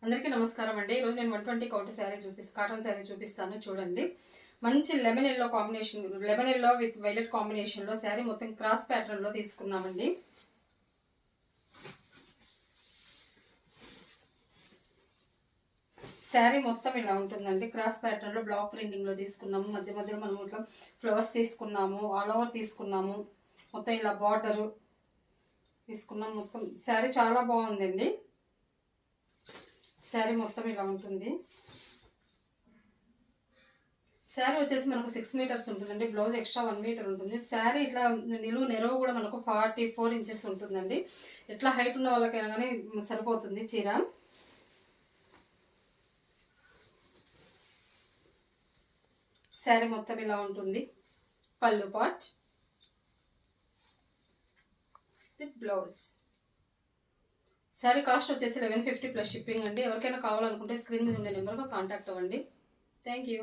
అందరికీ నమస్కారం అండి. ఈరోజు నేను 120 కౌంట్ కాటన్ శారీ చూపిస్తాను చూడండి. మంచి lemon yellow combination, lemon yellow with violet కాంబినేషన్లో శారీ మొత్తం క్రాస్ ప్యాటర్న్లో తీసుకున్నామండి. శారీ మొత్తం ఇలా ఉంటుందండి. క్రాస్ ప్యాటర్న్లో బ్లాక్ ప్రింటింగ్లో తీసుకున్నాము. మధ్య మధ్యలో మనం ఇట్లా ఫ్లవర్స్ తీసుకున్నాము, ఆల్ ఓవర్ తీసుకున్నాము. మొత్తం ఇలా బార్డరు తీసుకున్నాం. మొత్తం శారీ చాలా బాగుందండి. శారీ మొత్తం ఇలా ఉంటుంది. శారీ వచ్చేసి మనకు 6 మీటర్స్ ఉంటుందండి. బ్లౌజ్ ఎక్స్ట్రా 1 మీటర్ ఉంటుంది. శారీ ఇట్లా నెరవు కూడా మనకు 44 ఇంచెస్ ఉంటుందండి. ఎట్లా హైట్ ఉన్న వాళ్ళకైనా కానీ సరిపోతుంది చీర. శారీ మొత్తం ఇలా ఉంటుంది. పళ్ళు part with blouse. Sari cost వచ్చేసి 1150 ప్లస్ షిప్పింగ్ అండి. ఎవరికైనా కావాలనుకుంటే స్క్రీన్ మీద ఉండే నెంబర్గా కాంటాక్ట్ అవ్వండి. Thank you.